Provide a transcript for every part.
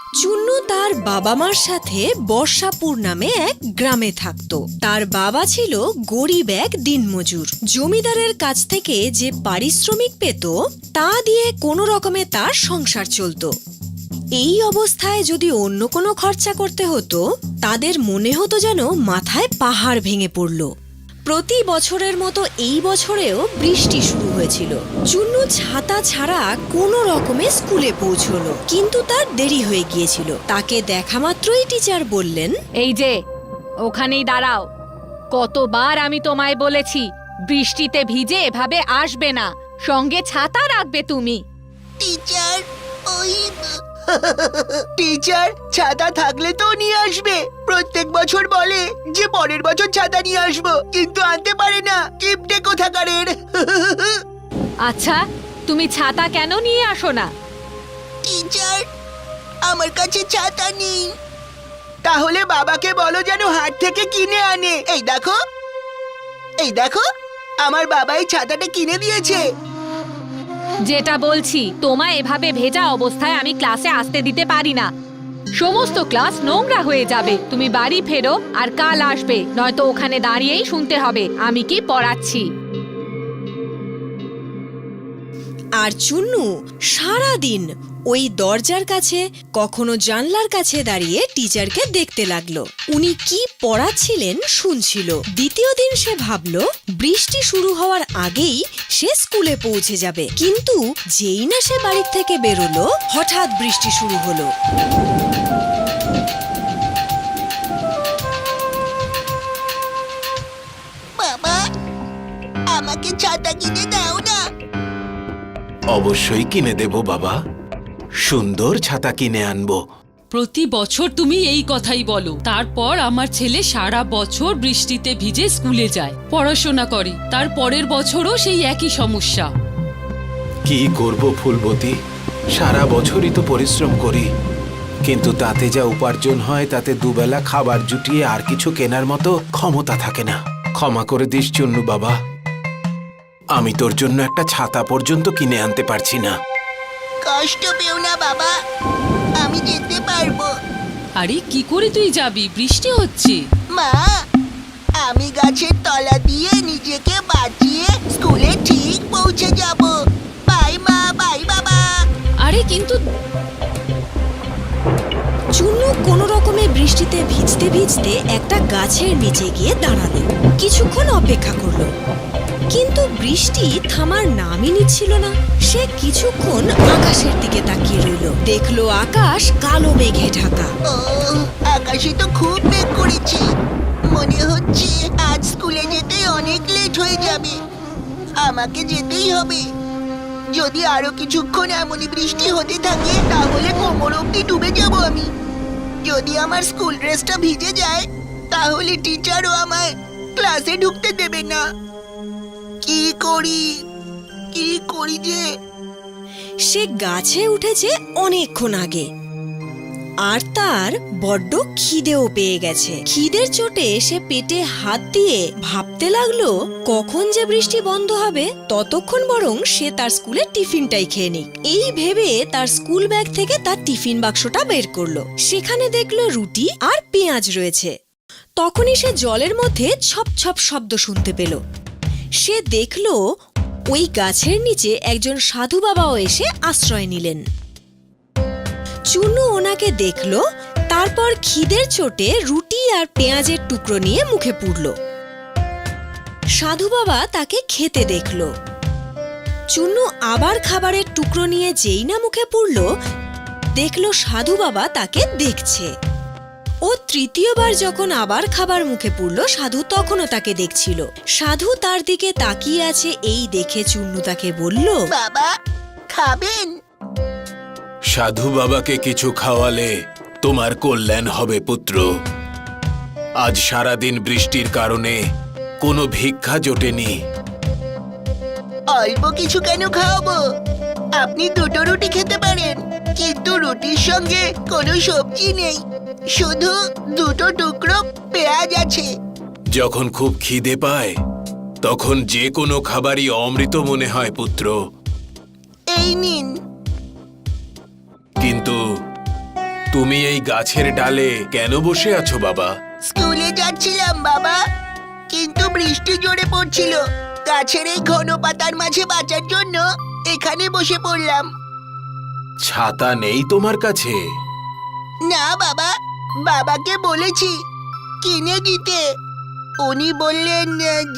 চুন্নু তার বাবা মার সাথে বর্ষাপুর নামে এক গ্রামে থাকতো। তার বাবা ছিল গরিব এক দিনমজুর। জমিদারের কাছ থেকে যে পারিশ্রমিক পেত তা দিয়ে কোনো রকমে তার সংসার চলত। এই অবস্থায় যদি অন্য কোনো খরচা করতে হতো তাদের মনে হতো যেন মাথায় পাহাড় ভেঙে পড়ল। প্রতি বছরের মতো এই বছরেও বৃষ্টি শুরু হয়েছিল। চুন্নু ছাতা ছাড়া কোনো রকমে স্কুলে পৌঁছলো, কিন্তু তার দেরি হয়ে গিয়েছিল। তাকে দেখা মাত্রই টিচার বললেন, এই যে ওখানেই দাঁড়াও। কতবার আমি তোমায় বলেছি বৃষ্টিতে ভিজে এভাবে আসবে না, সঙ্গে ছাতা রাখবে তুমি। টিচার, ওই টিচার ছাতা থাকলে তো নিয়ে আসবে। প্রত্যেক বছর বলে যে পরের বছর ছাতা নিয়ে আসবো, কিন্তু আনতে পারে না। কিপটে কোথাকারের। আচ্ছা, তুমি ছাতা কেন নিয়ে আসো না? টিচার, আমার কাছে ছাতা নেই। তাহলে বাবাকে বলো যেন হাট থেকে কিনে আনে। এই দেখো, এই দেখো, আমার বাবা এই ছাতাটা কিনে দিয়েছে। যেটা বলছি, তোমায় এভাবে ভেজা অবস্থায় আমি ক্লাসে আসতে দিতে পারি না। সমস্ত ক্লাস নোংরা হয়ে যাবে। তুমি বাড়ি ফেরো আর কাল আসবে, নয়তো ওখানে দাঁড়িয়েই শুনতে হবে আমি কি পড়াচ্ছি। আর চুন্নু সারাদিন ওই দরজার কাছে, কখনো জানলার কাছে দাঁড়িয়ে টিচারকে দেখতে লাগলো। উনি কি পড়াচ্ছিলেন শুনছিল। দ্বিতীয় দিন সে ভাবলো বৃষ্টি শুরু হওয়ার আগেই সে স্কুলে পৌঁছে যাবে, কিন্তু যেই না সে বাড়ির থেকে বেরোলো হঠাৎ বৃষ্টি শুরু হলো। বাবা, আমাকে ছাতা কিনে দাও না। অবশ্যই কিনে দেব বাবা, সুন্দর ছাতা কিনে আনবো। প্রতি বছর তুমি এই কথাই বলো। তারপর আমার ছেলে সারা বছর বৃষ্টিতে ভিজে স্কুলে যায়, পড়াশোনা করে, তার পরের বছরও সেই একই সমস্যা। কি করব ফুলবতী, সারা বছরই তো পরিশ্রম করি, কিন্তু তাতে যা উপার্জন হয় তাতে দুবেলা খাবার জুটিয়ে আর কিছু কেনার মতো ক্ষমতা থাকে না। ক্ষমা করে দিস চুন্নু বাবা, আমি তোর জন্য একটা ছাতা পর্যন্ত কিনে আনতে পারছি না। কষ্ট পেও না বাবা, আমি যেতে পারবো। আরে কি করে তুই যাবি? বৃষ্টি হচ্ছে। মা, আমি গাছের তলা দিয়ে নিজেকে বাঁচিয়ে স্কুলে ঠিক পৌঁছে যাব। বাই মা, বাই বাবা। আরে কিন্তু চুন্নু কোনো রকমে বৃষ্টিতে ভিজতে ভিজতে একটা গাছের নিচে গিয়ে দাঁড়ালো। কিছুক্ষণ অপেক্ষা করলো, কিন্তু বৃষ্টি থামার নামই নিচ্ছিল না। সে কিছুক্ষণ আকাশের দিকে তাকিয়ে রইল। দেখলো আকাশ কালো মেঘে ঢাকা। ও, আকাশে তো খুব মেঘ করেছে। মনে হচ্ছে আজ স্কুলে যেতে অনেক লেট হয়ে যাবে। আমাকে যেতেই হবে। যদি আরো কিছুক্ষণ এমনই বৃষ্টি হতে থাকে তাহলে কোমর অবধি ডুবে যাব আমি। যদি আমার স্কুল ড্রেসটা ভিজে যায় তাহলে টিচারও আমায় ক্লাসে ঢুকতে দেবে না। কি করি, কি করি যে? সে গাছে উঠেছে অনেকক্ষণ আগে, আর তার বড্ড খিদেও পেয়ে গেছে। খিদের চোটে সে পেটে হাত দিয়ে ভাবতে লাগলো কখন যে বৃষ্টি বন্ধ হবে, ততক্ষণ বরং সে তার স্কুলের টিফিনটাই খেয়ে নিক। এই ভেবে তার স্কুল ব্যাগ থেকে তার টিফিন বাক্সটা বের করলো। সেখানে দেখলো রুটি আর পেঁয়াজ রয়েছে। তখনই সে জলের মধ্যে ছপ ছপ শব্দ শুনতে পেল। সে দেখলো ওই গাছের নিচে একজন সাধু বাবাও এসে আশ্রয় নিলেন। চুন্নু ওনাকে দেখল, তারপর খিদের চোটে রুটি আর পেঁয়াজের টুকরো নিয়ে মুখে পুরল। সাধু বাবা তাকে খেতে দেখল। চুন্নু আবার খাবারের টুকরো নিয়ে যেই না মুখে পুরল, দেখল সাধু বাবা তাকে দেখছে। ও তৃতীয়বার যখন আবার খাবার মুখে পুরল, সাধু তখনও তাকে দেখছিল। সাধু তার দিকে তাকিয়ে আছে এই দেখে চুন্নু তাকে বলল, বাবা, খাবেন? সাধু বাবাকে কিছু খাওয়ালে তোমার কল্যাণ হবে পুত্র। আজ সারাদিন বৃষ্টির কারণে কোনো ভিক্ষা জোটেনি। অল্প কিছু কেন খাওয়াবো? আপনি দুটো রুটি খেতে পারেন, কিন্তু রুটির সঙ্গে কোনো সবজি নেই, শুধু দুটো টুকরো পেঁয়াজ আছে। যখন খুব খিদে পায় তখন যে কোনো খাবারই অমৃত মনে হয় পুত্র। এই নিন। কিন্তু তুমি এই গাছের ডালে কেন বসে আছো বাবা? স্কুলে যাচ্ছিলাম বাবা, কিন্তু বৃষ্টি জোরে পড়ছিল। গাছের এই ঘন পাতার মাঝে বাঁচার জন্য এখানে বসে পড়লাম। ছাতা নেই তোমার কাছে? না বাবা, বাবাকে বলেছি কিনে দিতে। উনি বললেন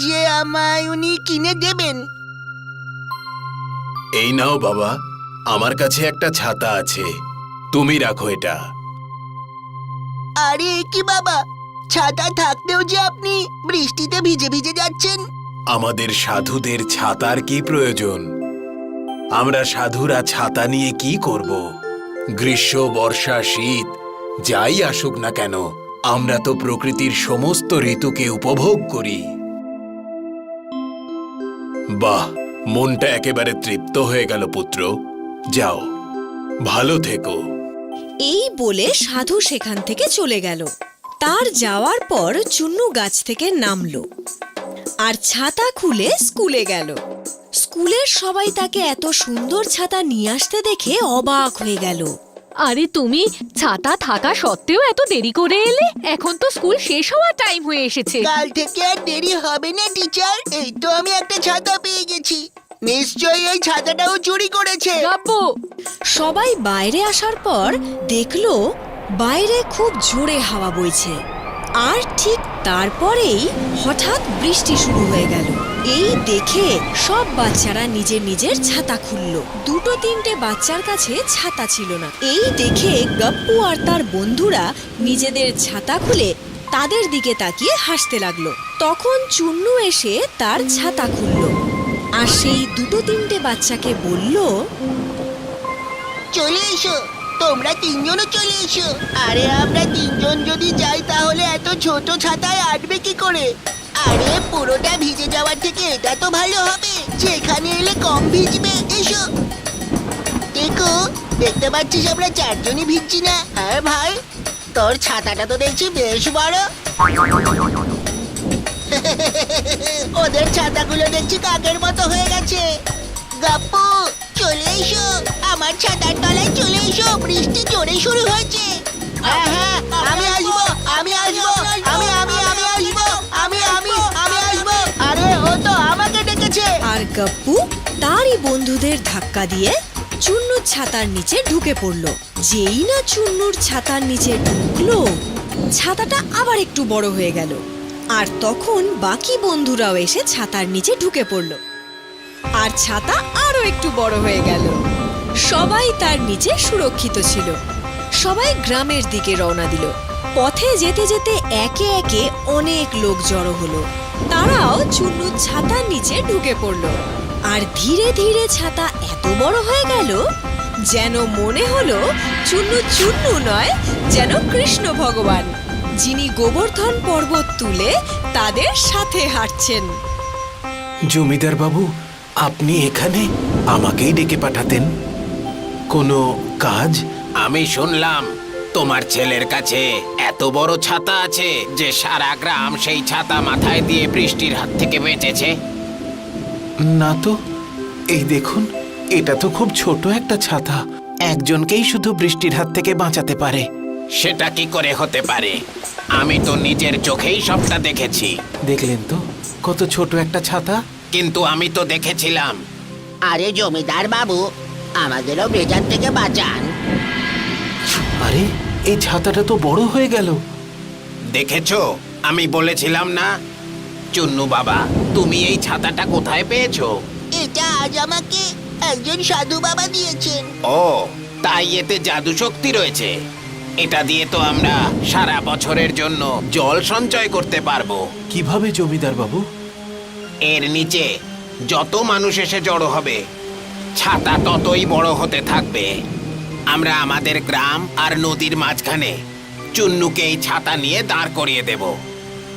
যে আমায় উনি কিনে দেবেন। এই নাও বাবা, আমার কাছে একটা ছাতা আছে, তুমি রাখো এটা। আরে এ কি বাবা, ছাতা থাকতেও যে আপনি বৃষ্টিতে ভিজে ভিজে যাচ্ছেন। আমাদের সাধুদের ছাতার কি প্রয়োজন? আমরা সাধুরা ছাতা নিয়ে কি করব? গ্রীষ্ম, বর্ষা, শীত যাই আসুক না কেন, আমরা তো প্রকৃতির সমস্ত ঋতুকে উপভোগ করি। বাহ, মনটা একেবারে তৃপ্ত হয়ে গেল পুত্র। যাও, ভালো থেকো। এই বলে সাধু সেখান থেকে চলে গেল। তার যাওয়ার পর চুন্নু গাছ থেকে নামলো আর ছাতা খুলে স্কুলে গেল। স্কুলের সবাই তাকে এত সুন্দর ছাতা নিয়ে আসতে দেখে অবাক হয়ে গেল। আরে তুমি ছাতা থাকা সত্ত্বেও এত দেরি করে এলে? এখন তো স্কুল শেষ হওয়ার টাইম হয়ে এসেছে। কাল থেকে আর দেরি হবে না টিচার। এই তো আমি একটা ছাতা পেয়ে গেছি। নিশ্চয়ই এই ছাতাটাও চুরি করেছে। গাব্বু, সবাই বাইরে আসার পর দেখলো বাইরে খুব জোরে হাওয়া বইছে। আর ঠিক তারপরেই হঠাৎ বৃষ্টি শুরু হয়ে গেল। এই দেখে সব বাচ্চারা নিজের নিজের ছাতা খুলল। দুটো তিনটে বাচ্চার কাছে ছাতা ছিল না। এই দেখে গপ্পু আর তার বন্ধুরা নিজেদের ছাতা খুলে তাদের দিকে তাকিয়ে হাসতে লাগলো। তখন চুন্নু এসে তার ছাতা খুলল আর সেই দুটো তিনটে বাচ্চাকে বলল, চলে এসো, তোমরা তিনজনও চলে এসো। আরে আমরা তিনজন যদি যাই তাহলে এত ছোট ছাতায় আটবে কি করে? আরে পুরোটা ভিজে যাওয়ার থেকে এটা তো ভালো হবে যে এখানে এলে কম ভিজবে। এসো। দেখো, দেখতে পাচ্ছিস আমরা চারজনই ভিজছি না? হ্যাঁ ভাই, তোর ছাতাটা তো দেখছি বেশ বড়। ওদের ছাতাগুলো দেখছি কাকের মতো হয়ে গেছে। গাপ্পু, চলে এসো, আমার ছাতার তলায় চলে এসো, বৃষ্টি জোরে শুরু হয়েছে। হ্যাঁ হ্যাঁ, আমি আসবো, আমি আসবো, আমি আমি আমি আসবো, আমি আমি আমি আসবো। আরে ও তো আমাকে ডেকেছে। আর গপ্পু তারই বন্ধুদের ধাক্কা দিয়ে চুন্নুর ছাতার নিচে ঢুকে পড়ল। যেই না চুন্নুর ছাতার নিচে ঢুকলো, ছাতাটা আবার একটু বড় হয়ে গেল। আর তখন বাকি বন্ধুরাও এসে ছাতার নিচে ঢুকে পড়ল আর ছাতা আরো একটু বড় হয়ে গেল। সবাই তার নিচে সুরক্ষিত ছিল। সবাই গ্রামের দিকে রওনা দিল। পথে যেতে যেতে একে একে অনেক লোক জড়ো হলো। তারাও চুন্নুর ছাতার নিচে ঢুকে পড়ল। আর ধীরে ধীরে ছাতা এত বড় হয়ে গেল যেন মনে হলো চুন্নু চুন্নু নয়, যেন কৃষ্ণ ভগবান, যিনি গোবর্ধন পর্বত তুলে তাদের সাথে হাঁটছেন। জমিদার বাবু, আপনি এখানে আমাকেই ডেকে পাঠাতেন? কোনো কাজ? আমি শুনলাম তোমার ছেলের কাছে এত বড় ছাতা আছে যে সারা গ্রাম সেই ছাতা মাথায় দিয়ে বৃষ্টির হাত থেকে বেঁচেছে। না তো, এই দেখুন, এটা তো খুব ছোট একটা ছাতা। একজনকেই শুধু বৃষ্টির হাত থেকে বাঁচাতে পারে। সেটা কি করে হতে পারে? আমি তো নিজের চোখেই সবটা দেখেছি। দেখলেন তো কত ছোট একটা ছাতা? কিন্তু আমি তো দেখেছিলাম। আরে জমিদার বাবু, আমাদেরও বেজার থেকে বাঁচান। আরে, এই ছাতাটা তো বড় হয়ে গেল। দেখেছো, আমি বলেছিলাম না? চুন্নু বাবা, তুমি এই ছাতাটা কোথায় পেয়েছো? এটা আজ আমাকে একজন সাধু বাবা দিয়েছেন। ও, তাই এতে জাদু শক্তি রয়েছে। এটা দিয়ে তো আমরা সারা বছরের জন্য জল সঞ্চয় করতে পারবো। কিভাবে জমিদার বাবু? এর নিচে যত মানুষ এসে জড়ো হবে, ছাতা ততই বড় হতে থাকবে। আমরা আমাদের গ্রাম আর নদীর মাঝখানে চুন্নুকে এই ছাতা নিয়ে দাঁড় করিয়ে দেব।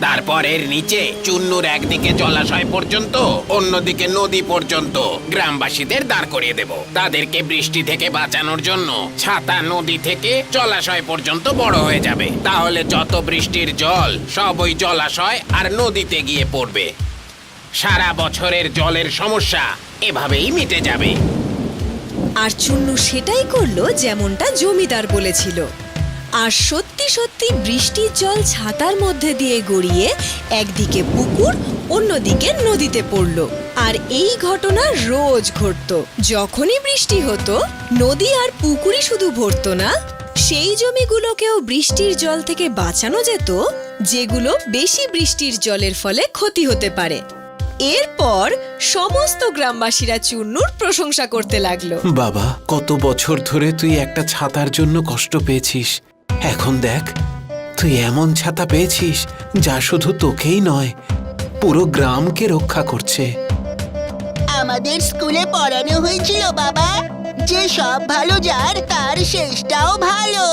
তারপর এর নিচে চুন্নুর একদিকে জলাশয় পর্যন্ত, অন্যদিকে নদী পর্যন্ত গ্রামবাসীদের দাঁড় করিয়ে দেব। তাদেরকে বৃষ্টি থেকে বাঁচানোর জন্য ছাতা নদী থেকে জলাশয় পর্যন্ত বড় হয়ে যাবে। তাহলে যত বৃষ্টির জল সব ওই জলাশয় আর নদীতে গিয়ে পড়বে। সারা বছরের জলের সমস্যা এভাবেই মিটে যাবে। আর চুন্নু সেটাই করলো যেমনটা জমিদার বলেছিল। আর সত্যি সত্যি বৃষ্টির জল ছাতার মধ্যে দিয়ে গড়িয়ে একদিকে পুকুর অন্যদিকে নদীতে পড়ল। আর এই ঘটনা রোজ ঘটতো। যখনই বৃষ্টি হতো নদী আর পুকুরই শুধু ভরতো না, সেই জমিগুলোকেও বৃষ্টির জল থেকে বাঁচানো যেত যেগুলো বেশি বৃষ্টির জলের ফলে ক্ষতি হতে পারে। এরপর সমস্ত গ্রামবাসীরা চুন্নুর প্রশংসা করতে লাগলো। বাবা, কত বছর ধরে তুই একটা ছাতার জন্য কষ্ট পেয়েছিস, এখন দেখ তুই এমন ছাতা পেয়েছিস যা শুধু তোকেই নয় পুরো গ্রামকে রক্ষা করছে। আমাদের স্কুলে পড়ানো হয়েছিল বাবা, যে সব ভালো যার তার শেষটাও ভালো।